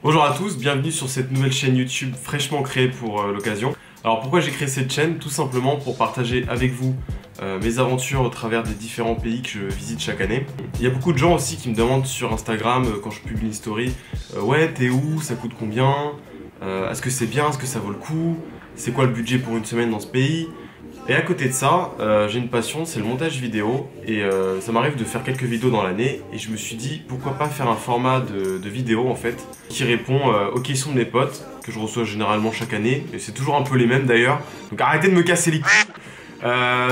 Bonjour à tous, bienvenue sur cette nouvelle chaîne YouTube fraîchement créée pour l'occasion. Alors pourquoi j'ai créé cette chaîne? Tout simplement pour partager avec vous mes aventures au travers des différents pays que je visite chaque année. Il y a beaucoup de gens aussi qui me demandent sur Instagram quand je publie une story ouais, t'es où? Ça coûte combien? Est-ce que c'est bien? Est-ce que ça vaut le coup? C'est quoi le budget pour une semaine dans ce pays? Et à côté de ça, j'ai une passion, c'est le montage vidéo et ça m'arrive de faire quelques vidéos dans l'année et je me suis dit pourquoi pas faire un format de vidéo en fait qui répond aux questions de mes potes que je reçois généralement chaque année et c'est toujours un peu les mêmes d'ailleurs, donc arrêtez de me casser les couilles.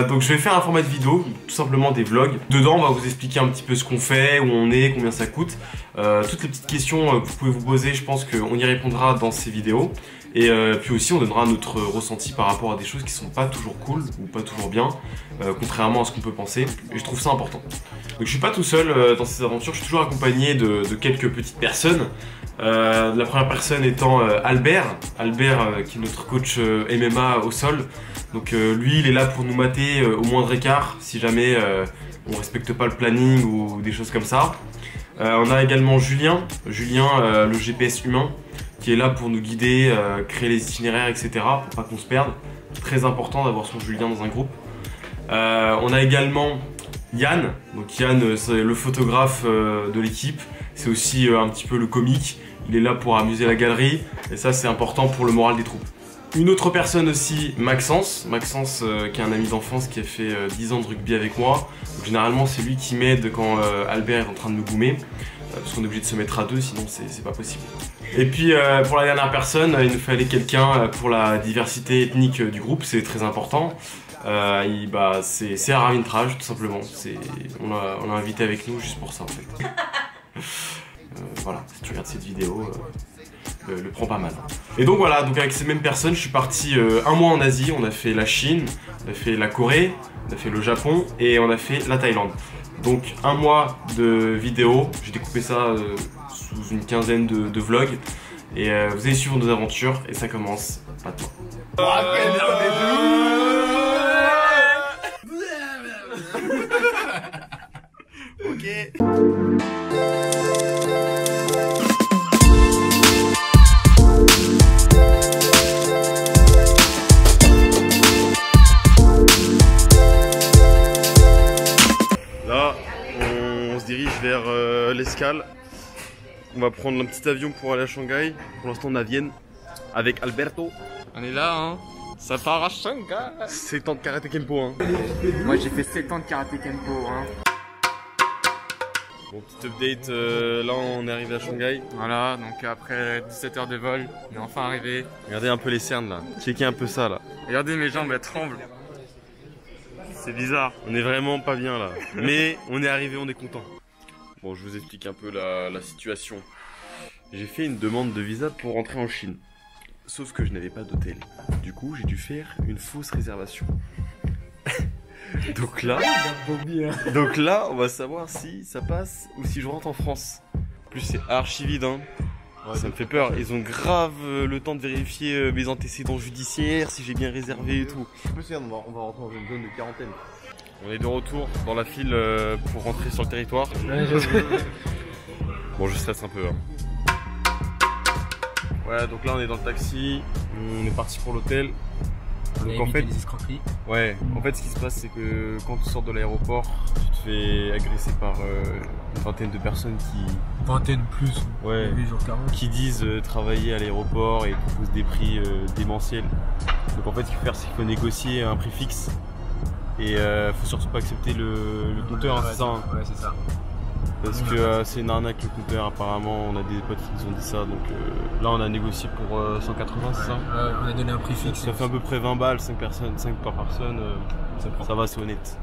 Donc je vais faire un format de vidéo, tout simplement des vlogs. Dedans on va vous expliquer un petit peu ce qu'on fait, où on est, combien ça coûte. Toutes les petites questions que vous pouvez vous poser, je pense qu'on y répondra dans ces vidéos. Et puis aussi on donnera notre ressenti par rapport à des choses qui sont pas toujours cool ou pas toujours bien, contrairement à ce qu'on peut penser, et je trouve ça important. Donc je suis pas tout seul dans ces aventures, je suis toujours accompagné de quelques petites personnes. La première personne étant Albert qui est notre coach MMA au sol. Donc lui il est là pour nous mater au moindre écart si jamais on respecte pas le planning ou des choses comme ça. On a également Julien, le GPS humain, qui est là pour nous guider, créer les itinéraires, etc. pour pas qu'on se perde. Très important d'avoir son Julien dans un groupe. On a également Yann. Donc Yann, c'est le photographe de l'équipe. C'est aussi un petit peu le comique. Il est là pour amuser la galerie. Et ça, c'est important pour le moral des troupes. Une autre personne aussi, Maxence, qui est un ami d'enfance qui a fait 10 ans de rugby avec moi. Donc, généralement, c'est lui qui m'aide quand Albert est en train de me goumer. Parce qu'on est obligé de se mettre à deux, sinon c'est pas possible. Et puis pour la dernière personne, il nous fallait quelqu'un pour la diversité ethnique du groupe, c'est très important. C'est Aravintraj tout simplement, on l'a invité avec nous juste pour ça en fait. Voilà, si tu regardes cette vidéo, le prends pas mal. Et donc voilà, donc avec ces mêmes personnes, je suis parti un mois en Asie, on a fait la Chine, on a fait la Corée, on a fait le Japon et on a fait la Thaïlande. Donc un mois de vidéos, j'ai découpé ça sous une quinzaine de vlogs et vous allez suivre nos aventures et ça commence maintenant. Ok. Vers l'escale. On va prendre un petit avion pour aller à Shanghai. Pour l'instant on est à Vienne avec Alberto. On est là hein. Ça part à Shanghai. 7 ans de karaté kempo hein. Moi j'ai fait 7 ans de karaté kempo hein. Bon petit update, là on est arrivé à Shanghai. Voilà, donc après 17 heures de vol, on est enfin arrivé. Regardez un peu les cernes là, checkez un peu ça là. Regardez mes jambes, elles tremblent. C'est bizarre, on est vraiment pas bien là. Mais on est arrivé, on est content. Bon, je vous explique un peu la situation. J'ai fait une demande de visa pour rentrer en Chine. Sauf que je n'avais pas d'hôtel. Du coup, j'ai dû faire une fausse réservation. Donc là, on va savoir si ça passe ou si je rentre en France. En plus, c'est archi vide, hein. Ouais, ça me fait peur. Ils ont grave le temps de vérifier mes antécédents judiciaires, si j'ai bien réservé et tout. On va rentrer dans une zone de quarantaine. On est de retour dans la file pour rentrer sur le territoire. Bon, je stresse un peu. Hein. Ouais, donc là on est dans le taxi, on est parti pour l'hôtel. Donc en fait, ce qui se passe, c'est que quand tu sors de l'aéroport, tu te fais agresser par une vingtaine de personnes qui disent travailler à l'aéroport et proposent des prix démentiels. Donc en fait, ce qu'il faut faire, c'est qu'il faut négocier un prix fixe. Et faut surtout pas accepter le compteur, c'est ça hein. Ouais, c'est ça. Parce que c'est une arnaque le compteur, apparemment, on a des potes qui nous ont dit ça, donc là on a négocié pour 180, c'est ça? On a donné un prix fixe. Ça fait à peu près 20 balles, 5 par personne, ça va, c'est honnête.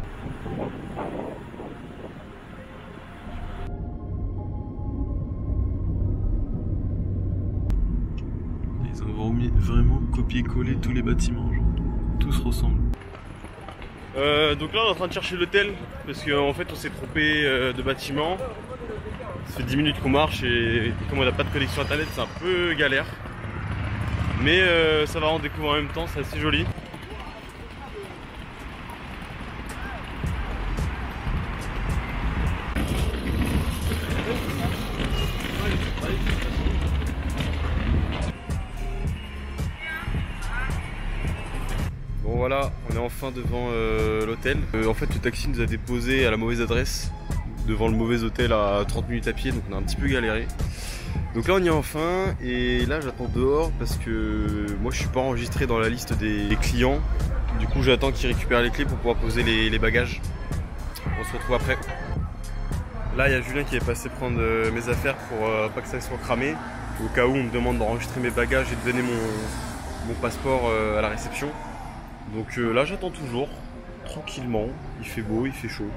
Ils ont vraiment copié-collé tous les bâtiments, genre. Tout se ressemble. Donc là on est en train de chercher l'hôtel parce qu'en fait on s'est trompé de bâtiment. Ça fait 10 minutes qu'on marche et comme on n'a pas de connexion internet c'est un peu galère. Mais ça va, on découvre en même temps, c'est assez joli. voilà, on est enfin devant l'hôtel. En fait, le taxi nous a déposé à la mauvaise adresse, devant le mauvais hôtel à 30 minutes à pied, donc on a un petit peu galéré. Donc là on y est enfin, et là j'attends dehors parce que moi je suis pas enregistré dans la liste des clients. Du coup j'attends qu'ils récupèrent les clés pour pouvoir poser les bagages. On se retrouve après. Là il y a Julien qui est passé prendre mes affaires pour pas que ça soit cramé. Au cas où on me demande d'enregistrer mes bagages et de donner mon passeport à la réception. Donc là j'attends toujours, tranquillement, il fait beau, il fait chaud.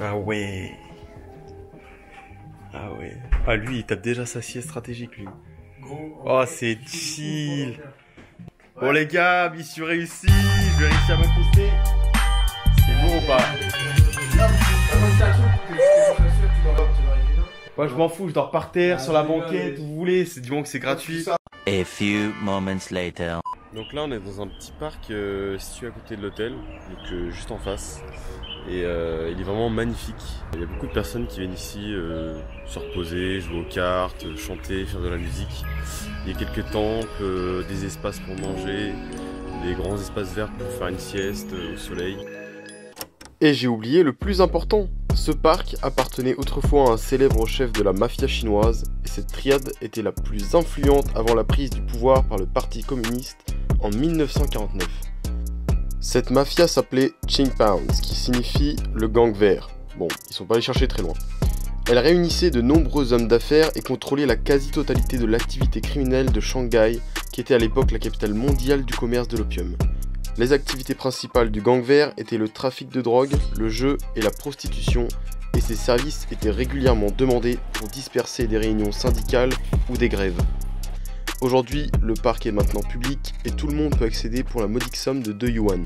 Ah ouais. Ah ouais. Ah lui il tape déjà sa sieste stratégique lui. Oh c'est chill. Bon les gars, mission réussie, je vais réussir à m'accoster. C'est bon ou pas? Moi je m'en fous, je dors par terre, sur la banquette, où vous voulez, c'est du moment que c'est gratuit. A few moments later. Donc là on est dans un petit parc situé à côté de l'hôtel, donc juste en face. Et il est vraiment magnifique. Il y a beaucoup de personnes qui viennent ici se reposer, jouer aux cartes, chanter, faire de la musique. Il y a quelques temples, des espaces pour manger, des grands espaces verts pour faire une sieste au soleil. Et j'ai oublié le plus important. Ce parc appartenait autrefois à un célèbre chef de la mafia chinoise, et cette triade était la plus influente avant la prise du pouvoir par le Parti communiste en 1949. Cette mafia s'appelait Qing Pounds, qui signifie le gang vert. Bon, ils sont pas allés chercher très loin. Elle réunissait de nombreux hommes d'affaires et contrôlait la quasi-totalité de l'activité criminelle de Shanghai, qui était à l'époque la capitale mondiale du commerce de l'opium. Les activités principales du gang vert étaient le trafic de drogue, le jeu et la prostitution, et ces services étaient régulièrement demandés pour disperser des réunions syndicales ou des grèves. Aujourd'hui, le parc est maintenant public et tout le monde peut accéder pour la modique somme de 2 yuan.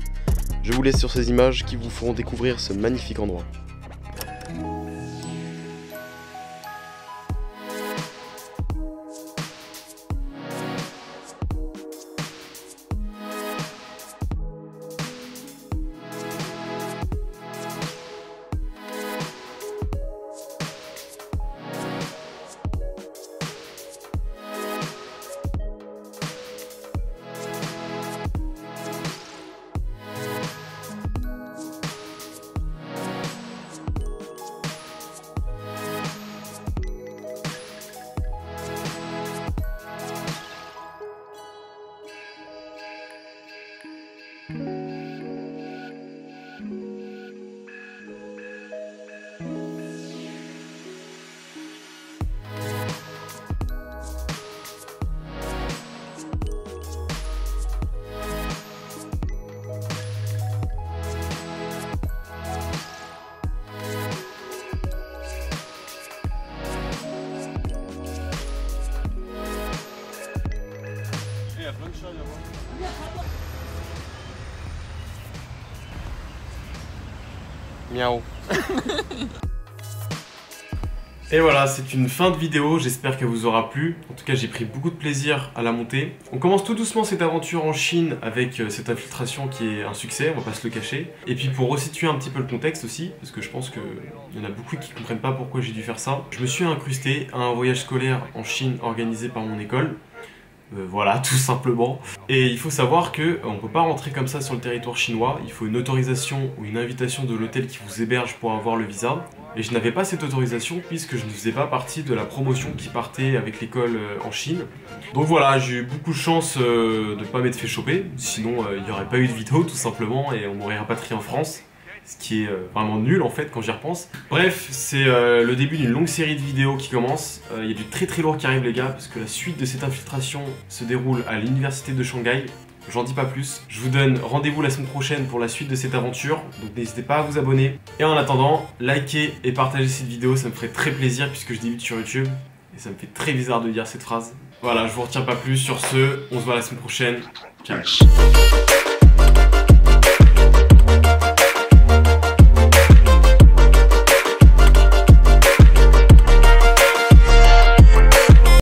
Je vous laisse sur ces images qui vous feront découvrir ce magnifique endroit. Il y a plein de chats là-bas. Miaou. Et voilà, c'est une fin de vidéo, j'espère qu'elle vous aura plu. En tout cas, j'ai pris beaucoup de plaisir à la monter. On commence tout doucement cette aventure en Chine avec cette infiltration qui est un succès, on va pas se le cacher. Et puis pour resituer un petit peu le contexte aussi, parce que je pense qu'il y en a beaucoup qui comprennent pas pourquoi j'ai dû faire ça. Je me suis incrusté à un voyage scolaire en Chine organisé par mon école. Voilà, tout simplement. Et il faut savoir que on peut pas rentrer comme ça sur le territoire chinois. Il faut une autorisation ou une invitation de l'hôtel qui vous héberge pour avoir le visa. Et je n'avais pas cette autorisation puisque je ne faisais pas partie de la promotion qui partait avec l'école en Chine. Donc voilà, j'ai eu beaucoup de chance de ne pas m'être fait choper. Sinon, il n'y aurait pas eu de vidéo tout simplement et on m'aurait rapatrié en France. Ce qui est vraiment nul en fait quand j'y repense. Bref, c'est le début d'une longue série de vidéos qui commence. Il y a du très très lourd qui arrive les gars, parce que la suite de cette infiltration se déroule à l'université de Shanghai. J'en dis pas plus. Je vous donne rendez-vous la semaine prochaine pour la suite de cette aventure. Donc n'hésitez pas à vous abonner. Et en attendant, likez et partagez cette vidéo, ça me ferait très plaisir puisque je débute sur YouTube. Et ça me fait très bizarre de dire cette phrase. Voilà, je vous retiens pas plus. Sur ce, on se voit la semaine prochaine. Ciao.